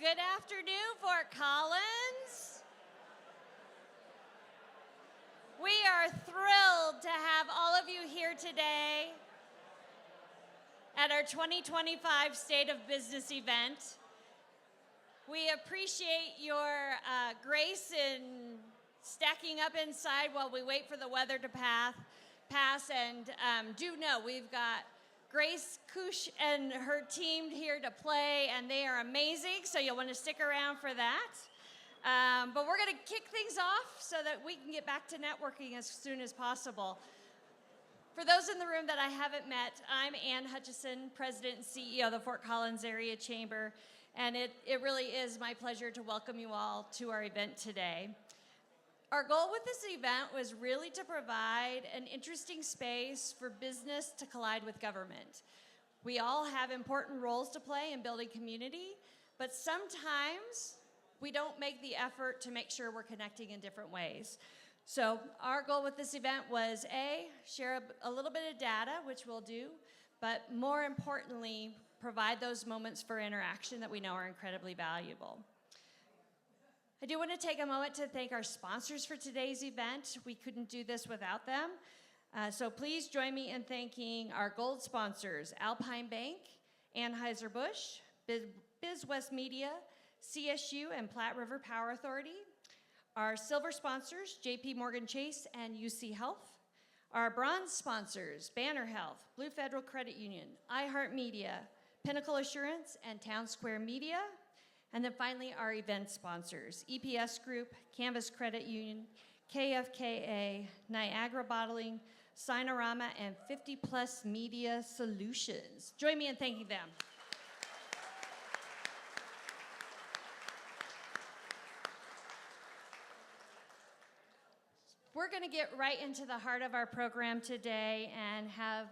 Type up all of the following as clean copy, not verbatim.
Good afternoon, Fort Collins. We are thrilled to have all of you here today at our 2025 State of Business event. We appreciate your grace in stacking up inside while we wait for the weather to pass. And do know we've got Grace Kush and her team here to play, and they are amazing, so you'll want to stick around for that. But we're going to kick things off so that we can get back to networking as soon as possible. For those in the room that I haven't met, I'm Hutchison, President and CEO of the Fort Collins Area Chamber, and it really is my pleasure to welcome you all to our event today. Our goal with this event was really to provide an interesting space for business to collide with government. We all have important roles to play in building community, but sometimes we don't make the effort to make sure we're connecting in different ways. So our goal with this event was share a little bit of data, which we'll do, but more importantly, provide those moments for interaction that we know are incredibly valuable. I do want to take a moment to thank our sponsors for today's event. We couldn't do this without them. So please join me in thanking our gold sponsors, Alpine Bank, Anheuser-Busch, BizWest Media, CSU, and Platte River Power Authority. Our silver sponsors, JP Morgan Chase and UC Health. Our bronze sponsors, Banner Health, Blue Federal Credit Union, iHeartMedia, Pinnacle Assurance, and Town Square Media. And then finally, our event sponsors, EPS Group, Canvas Credit Union, KFKA, Niagara Bottling, Sinorama, and 50 Plus Media Solutions. Join me in thanking them. We're going to get right into the heart of our program today and have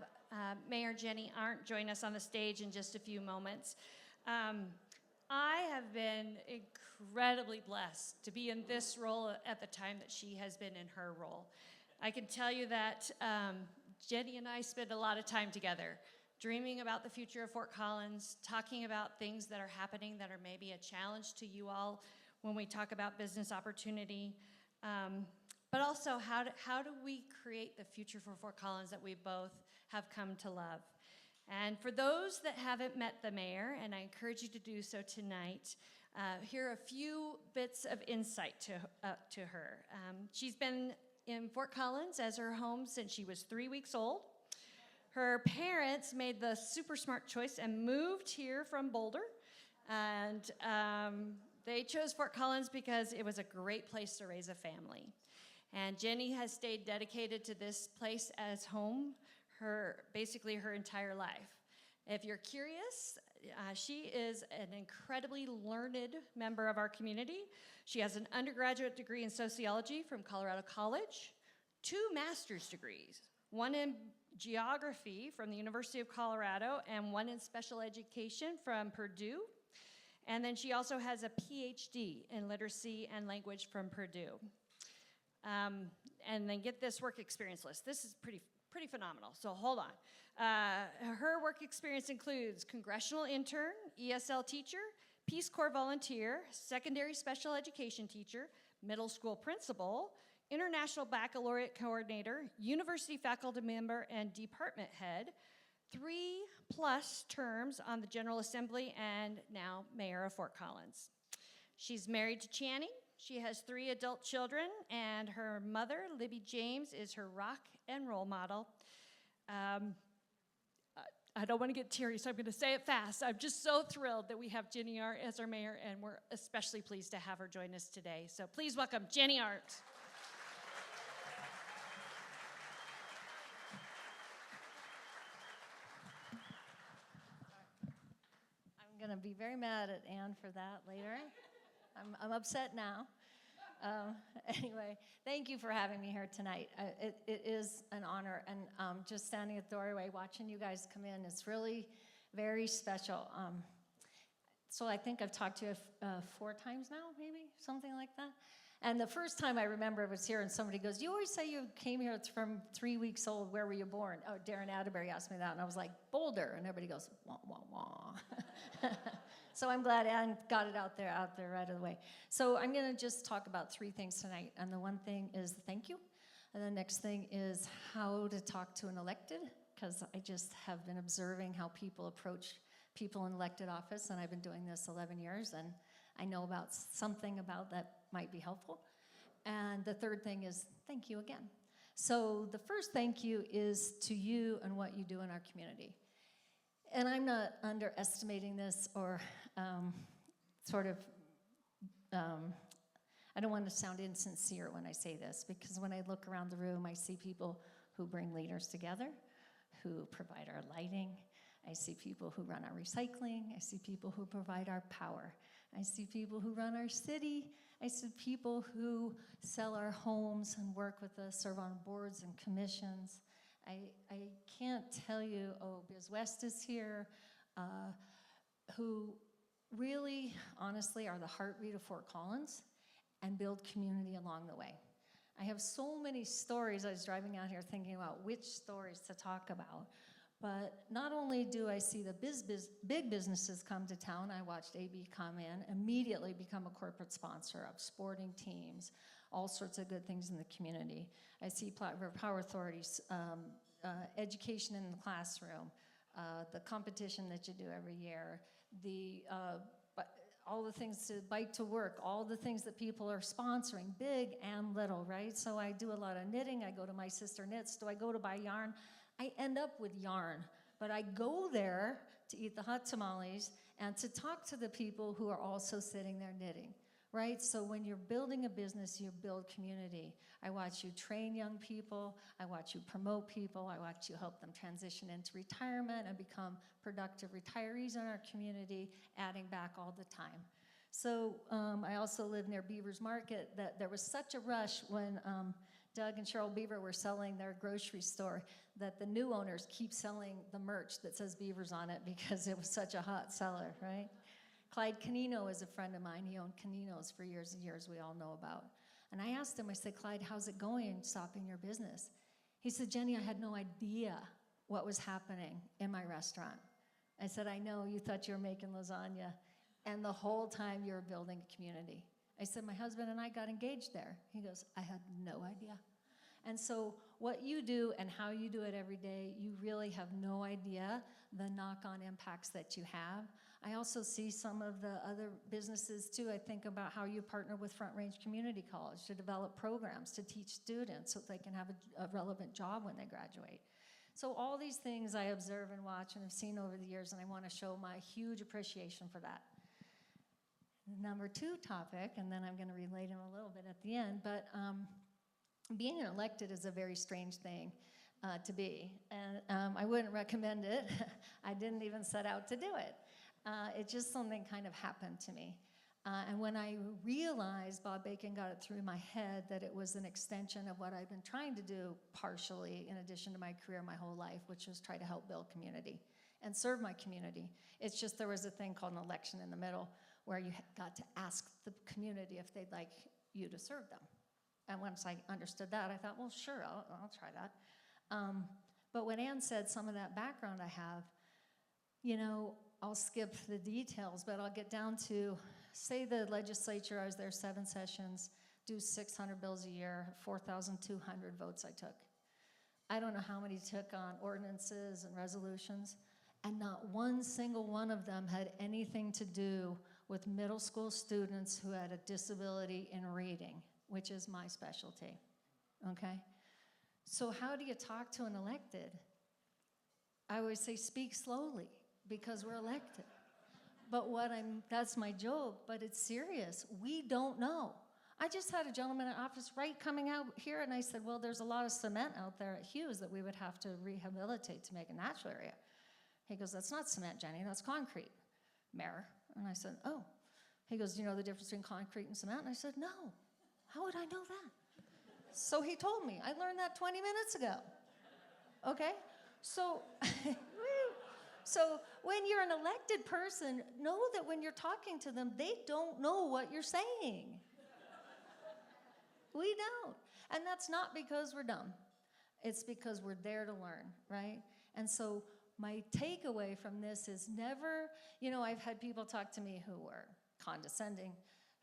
Mayor Jeni Arndt join us on the stage in just a few moments. I have been incredibly blessed to be in this role at the time that she has been in her role. I can tell you that Jeni and I spend a lot of time together, dreaming about the future of Fort Collins, talking about things that are happening that are maybe a challenge to you all when we talk about business opportunity, but also how do we create the future for Fort Collins that we both have come to love. And for those that haven't met the mayor, and I encourage you to do so tonight, here are a few bits of insight to her. She's been in Fort Collins as her home since she was 3 weeks old. Her parents made the super smart choice and moved here from Boulder. And they chose Fort Collins because it was a great place to raise a family. And Jeni has stayed dedicated to this place as home basically her entire life. If you're curious, she is an incredibly learned member of our community. She has an undergraduate degree in sociology from Colorado College, 2 master's degrees, one in geography from the University of Colorado and one in special education from Purdue. And then she also has a PhD in literacy and language from Purdue. And then get this work experience list. This is pretty phenomenal, so hold on. Her work experience includes congressional intern, ESL teacher, Peace Corps volunteer, secondary special education teacher, middle school principal, international baccalaureate coordinator, university faculty member, and department head, 3+ terms on the General Assembly, and now mayor of Fort Collins. She's married to Channing. She has 3 adult children, and her mother, Libby James, is her rock and roll model. I don't want to get teary, so I'm going to say it fast. I'm just so thrilled that we have Jeni Arndt as our mayor, and we're especially pleased to have her join us today. So please welcome Jeni Arndt. I'm going to be very mad at Ann for that later. I'm upset now. Anyway, thank you for having me here tonight. It is an honor, and just standing at the doorway watching you guys come in is really very special. So I think I've talked to you 4 times now, maybe, something like that. And the first time I remember was here, and somebody goes, "You always say you came here from 3 weeks old. Where were you born?" Oh, Darren Atterbury asked me that, and I was like, "Boulder." And everybody goes, "Wah, wah, wah." So I'm glad Ann got it out there right away. So I'm going to just talk about 3 things tonight. And the one thing is thank you. And the next thing is how to talk to an elected, because I just have been observing how people approach people in elected office, and I've been doing this 11 years, and I know about something about that might be helpful. And the third thing is thank you again. So the first thank you is to you and what you do in our community. And I'm not underestimating this or I don't want to sound insincere when I say this, because when I look around the room, I see people who bring leaders together, who provide our lighting. I see people who run our recycling. I see people who provide our power. I see people who run our city. I see people who sell our homes and work with us, serve on boards and commissions. I can't tell you, Biz West is here, who really, honestly, are the heartbeat of Fort Collins and build community along the way. I have so many stories. I was driving out here thinking about which stories to talk about. But not only do I see the big businesses come to town, I watched AB come in, immediately become a corporate sponsor of sporting teams, all sorts of good things in the community. I see Platte River Power Authorities, education in the classroom, the competition that you do every year, all the things to bike to work, all the things that people are sponsoring, big and little, right? So I do a lot of knitting. I go to My Sister Knits. Do I go to buy yarn? I end up with yarn, but I go there to eat the hot tamales and to talk to the people who are also sitting there knitting, right? So when you're building a business, you build community. I watch you train young people. I watch you promote people. I watch you help them transition into retirement and become productive retirees in our community, adding back all the time. So I also live near Beaver's Market. That there was such a rush when Doug and Cheryl Beaver were selling their grocery store that the new owners keep selling the merch that says Beavers on it because it was such a hot seller, right? Clyde Canino is a friend of mine. He owned Caninos for years and years, we all know about. And I asked him, I said, Clyde, how's it going stopping your business? He said, Jeni, I had no idea what was happening in my restaurant. I said, I know, you thought you were making lasagna, and the whole time you were building a community. I said, my husband and I got engaged there. He goes, I had no idea. And so what you do and how you do it every day, you really have no idea the knock-on impacts that you have. I also see some of the other businesses too. I think about how you partner with Front Range Community College to develop programs to teach students so they can have a relevant job when they graduate. So all these things I observe and watch and have seen over the years, and I want to show my huge appreciation for that. Number 2 topic, and then I'm going to relate him a little bit at the end, but being elected is a very strange thing to be, and I wouldn't recommend it. I didn't even set out to do it. It just something kind of happened to me. And when I realized, Bob Bacon got it through my head, that it was an extension of what I've been trying to do partially in addition to my career my whole life, which was try to help build community and serve my community. It's just there was a thing called an election in the middle where you got to ask the community if they'd like you to serve them. And once I understood that, I thought, well, sure, I'll try that. But when Ann said some of that background I have, you know, I'll skip the details, but I'll get down to, say the legislature, I was there 7 sessions, do 600 bills a year, 4,200 votes I took. I don't know how many took on ordinances and resolutions, and not one single one of them had anything to do with middle school students who had a disability in reading, which is my specialty, okay? So how do you talk to an elected? I always say speak slowly, because we're elected. But that's my joke, but it's serious. We don't know. I just had a gentleman in office coming out here, and I said, well, there's a lot of cement out there at Hughes that we would have to rehabilitate to make a natural area. He goes, that's not cement, Jeni, that's concrete, Mayor. And I said, oh. He goes, do you know the difference between concrete and cement? And I said, no. How would I know that? So he told me. I learned that 20 minutes ago. Okay? So, so when you're an elected person, know that when you're talking to them, they don't know what you're saying. We don't. And that's not because we're dumb. It's because we're there to learn, right? And so my takeaway from this is never, I've had people talk to me who were condescending,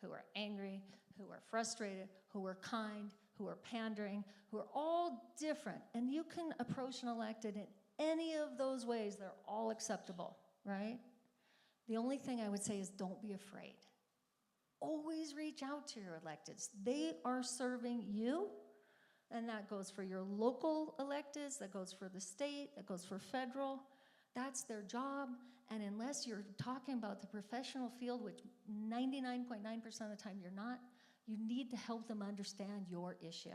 who are angry, who are frustrated, who are kind, who are pandering, who are all different. And you can approach an elected in any of those ways. They're all acceptable, right? The only thing I would say is don't be afraid. Always reach out to your electeds. They are serving you, and that goes for your local electeds, that goes for the state, that goes for federal. That's their job, and unless you're talking about the professional field, which 99.9% of the time you're not, you need to help them understand your issue.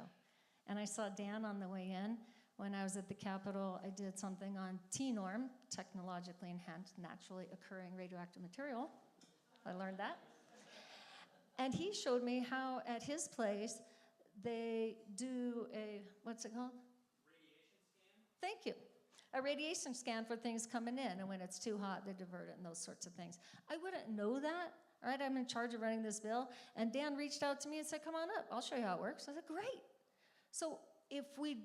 And I saw Dan on the way in. When I was at the Capitol, I did something on T-norm, technologically enhanced, naturally occurring radioactive material. I learned that. And he showed me how at his place they do a, what's it called? Radiation scan? Thank you. A radiation scan for things coming in, and when it's too hot, they divert it and those sorts of things. I wouldn't know that, right? I'm in charge of running this bill, and Dan reached out to me and said, come on up, I'll show you how it works. I said, great. So if we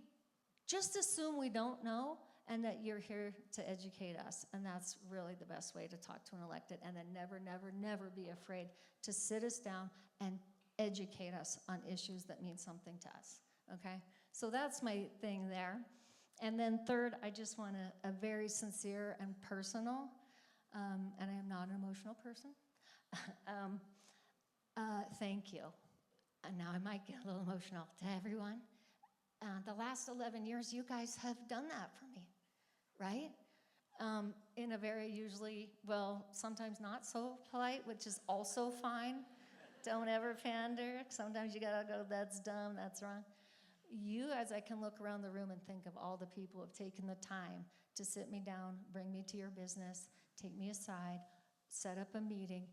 just assume we don't know, and that you're here to educate us, and that's really the best way to talk to an elected, and then never, never, never be afraid to sit us down and educate us on issues that mean something to us, okay? So that's my thing there. And then third, I just want a very sincere and personal, and I am not an emotional person, thank you. And now I might get a little emotional to everyone. The last 11 years, you guys have done that for me, right? In a very usually, well, sometimes not so polite, which is also fine. Don't ever pander. Sometimes you gotta go, that's dumb, that's wrong. You, as I can look around the room and think of all the people who have taken the time to sit me down, bring me to your business, take me aside, set up a meeting,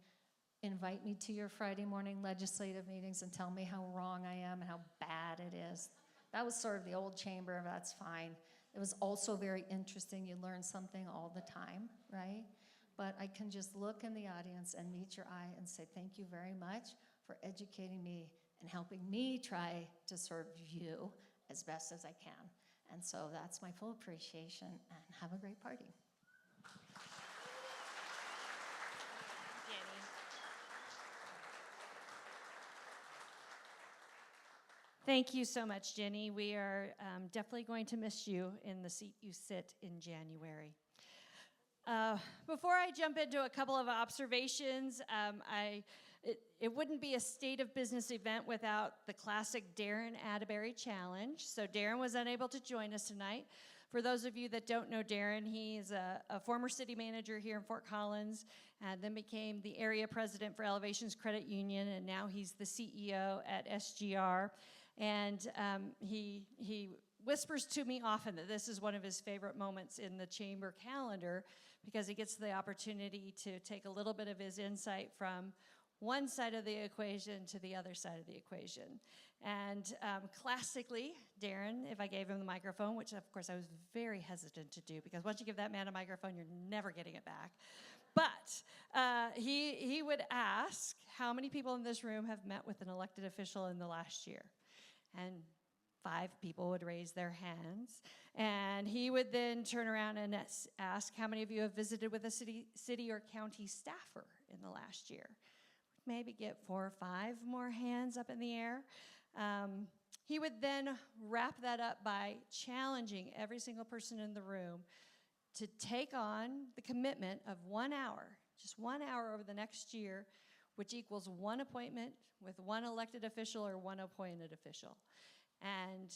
invite me to your Friday morning legislative meetings and tell me how wrong I am and how bad it is. That was sort of the old chamber, that's fine. It was also very interesting. You learn something all the time, right? But I can just look in the audience and meet your eye and say, thank you very much for educating me and helping me try to serve you as best as I can. And so that's my full appreciation, and have a great party. Jeni. Thank you so much, Jeni. We are definitely going to miss you in the seat you sit in January. Before I jump into a couple of observations, it wouldn't be a State of Business event without the classic Darren Atterbury Challenge. So Darren was unable to join us tonight. For those of you that don't know Darren, he's a former city manager here in Fort Collins, and then became the area president for Elevations Credit Union, and now he's the CEO at SGR. And he whispers to me often that this is one of his favorite moments in the chamber calendar, because he gets the opportunity to take a little bit of his insight from one side of the equation to the other side of the equation. And classically, Darren, if I gave him the microphone, which of course I was very hesitant to do, because once you give that man a microphone, you're never getting it back. But he would ask, how many people in this room have met with an elected official in the last year? And 5 people would raise their hands. And he would then turn around and ask, how many of you have visited with a city or county staffer in the last year? Maybe get 4 or 5 more hands up in the air. He would then wrap that up by challenging every single person in the room to take on the commitment of 1 hour, just 1 hour over the next year, which equals 1 appointment with 1 elected official or 1 appointed official. And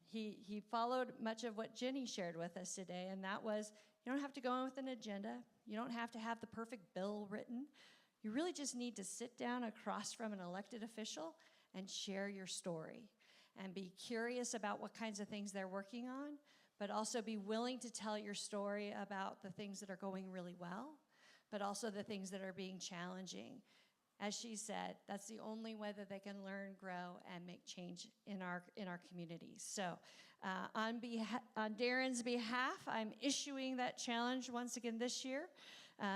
he followed much of what Jeni shared with us today, and that was, you don't have to go in with an agenda. You don't have to have the perfect bill written. You really just need to sit down across from an elected official and share your story, and be curious about what kinds of things they're working on, but also be willing to tell your story about the things that are going really well, but also the things that are being challenging. As she said, that's the only way that they can learn, grow, and make change in our communities. So on Darren's behalf, I'm issuing that challenge once again this year.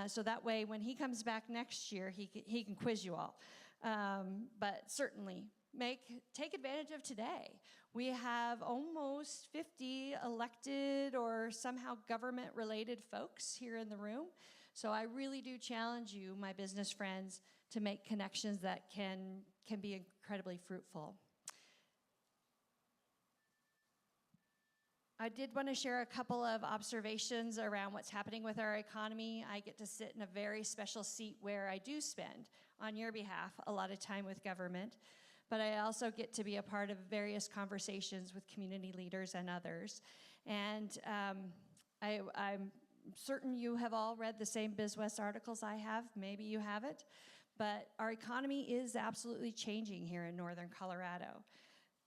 So that way, when he comes back next year, he can quiz you all. But certainly, take advantage of today. We have almost 50 elected or somehow government-related folks here in the room. So I really do challenge you, my business friends, to make connections that can be incredibly fruitful. I did want to share a couple of observations around what's happening with our economy. I get to sit in a very special seat where I do spend, on your behalf, a lot of time with government, but I also get to be a part of various conversations with community leaders and others. And I'm certain you have all read the same BizWest articles I have. Maybe you haven't, but our economy is absolutely changing here in Northern Colorado.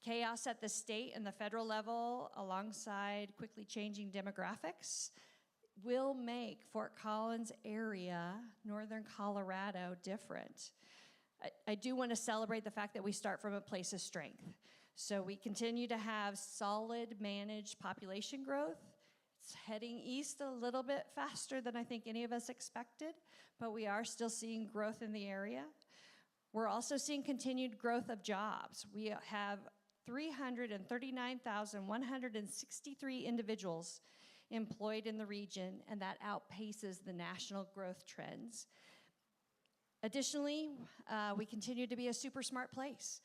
Chaos at the state and the federal level, alongside quickly changing demographics, will make Fort Collins area, Northern Colorado, different. I do want to celebrate the fact that we start from a place of strength. So we continue to have solid managed population growth. It's heading east a little bit faster than I think any of us expected, but we are still seeing growth in the area. We're also seeing continued growth of jobs. We have 339,163 individuals employed in the region, and that outpaces the national growth trends. Additionally, we continue to be a super smart place.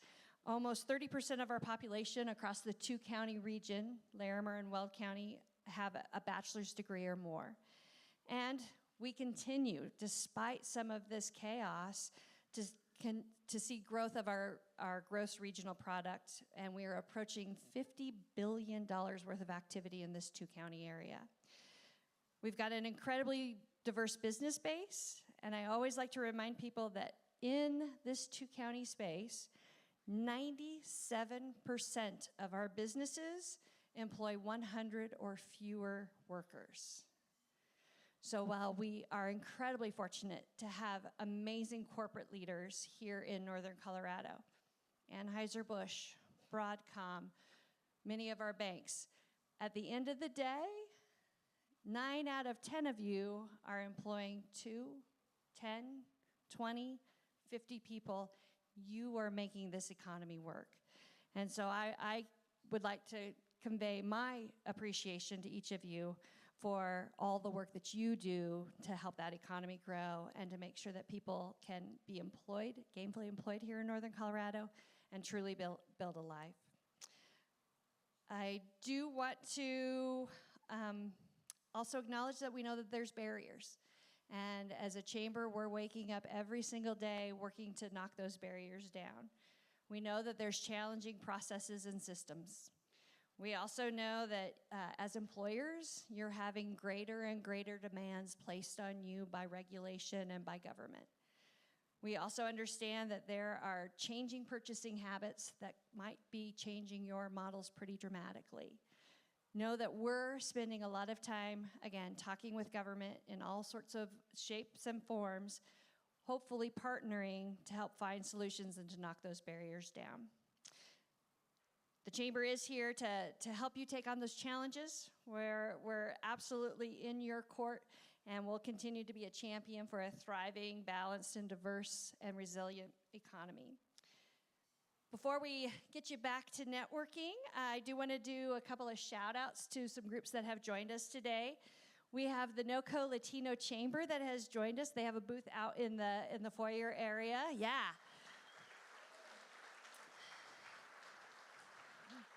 Almost 30% of our population across the two-county region, Larimer and Weld County, have a bachelor's degree or more. And we continue, despite some of this chaos, to see growth of our gross regional product, and we are approaching $50 billion worth of activity in this two-county area. We've got an incredibly diverse business base, and I always like to remind people that in this two-county space, 97% of our businesses employ 100 or fewer workers. So while we are incredibly fortunate to have amazing corporate leaders here in Northern Colorado, Anheuser-Busch, Broadcom, many of our banks, at the end of the day, 9 out of 10 of you are employing 2, 10, 20, 50 people. You are making this economy work. And so I would like to convey my appreciation to each of you for all the work that you do to help that economy grow and to make sure that people can be employed, gainfully employed here in Northern Colorado, and truly build a life. I do want to also acknowledge that we know that there's barriers. And as a chamber, we're waking up every single day working to knock those barriers down. We know that there's challenging processes and systems. We also know that as employers, you're having greater and greater demands placed on you by regulation and by government. We also understand that there are changing purchasing habits that might be changing your models pretty dramatically. Know that we're spending a lot of time, again, talking with government in all sorts of shapes and forms, hopefully partnering to help find solutions and to knock those barriers down. The Chamber is here to help you take on those challenges. We're absolutely in your court, and we'll continue to be a champion for a thriving, balanced, and diverse and resilient economy. Before we get you back to networking, I do want to do a couple of shout-outs to some groups that have joined us today. We have the NOCO Latino Chamber that has joined us. They have a booth out in the foyer area. Yeah.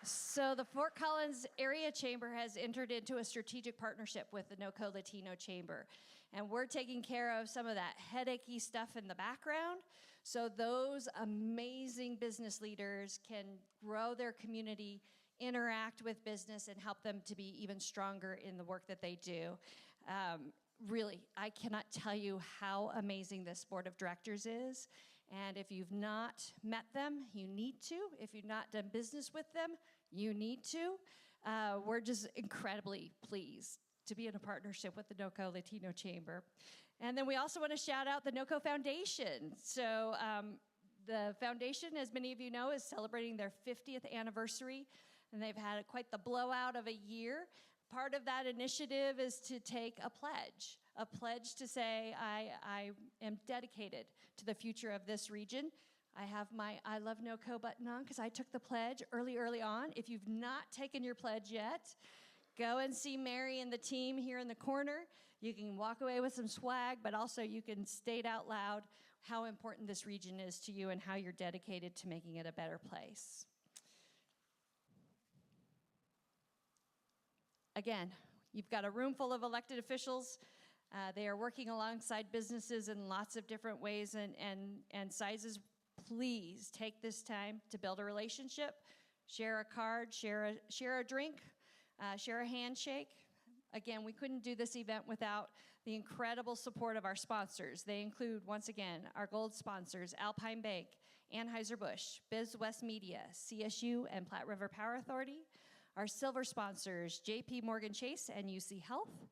So the Fort Collins Area Chamber has entered into a strategic partnership with the NOCO Latino Chamber. And we're taking care of some of that headachy stuff in the background, so those amazing business leaders can grow their community, interact with business, and help them to be even stronger in the work that they do. Really, I cannot tell you how amazing this board of directors is. And if you've not met them, you need to. If you've not done business with them, you need to. We're just incredibly pleased to be in a partnership with the NOCO Latino Chamber. And then we also want to shout out the NOCO Foundation. So the foundation, as many of you know, is celebrating their 50th anniversary, and they've had quite the blowout of a year. Part of that initiative is to take a pledge to say, I am dedicated to the future of this region. I have my I Love NoCo button on because I took the pledge early on. If you've not taken your pledge yet, go and see Mary and the team here in the corner. You can walk away with some swag, but also you can state out loud how important this region is to you and how you're dedicated to making it a better place. Again, you've got a room full of elected officials. They are working alongside businesses in lots of different ways and sizes. Please take this time to build a relationship, share a card, share a drink, share a handshake. Again, we couldn't do this event without the incredible support of our sponsors. They include, once again, our gold sponsors, Alpine Bank, Anheuser-Busch, BizWest Media, CSU, and Platte River Power Authority. Our silver sponsors, JP Morgan Chase and UC Health.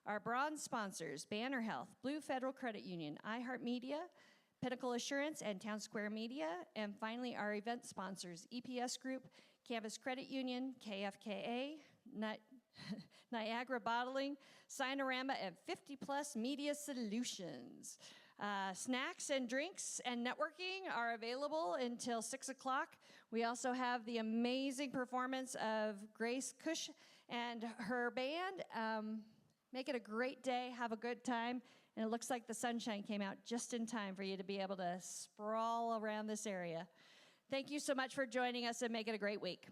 Our bronze sponsors, Banner Health, Blue Federal Credit Union, iHeartMedia, Pinnacle Assurance, and Town Square Media. And finally, our event sponsors, EPS Group, Canvas Credit Union, KFKA, Niagara Bottling, Sinorama, and 50+ Media Solutions. Snacks and drinks and networking are available until 6 o'clock. We also have the amazing performance of Grace Cush and her band. Make it a great day, have a good time, and it looks like the sunshine came out just in time for you to be able to sprawl around this area. Thank you so much for joining us, and make it a great week.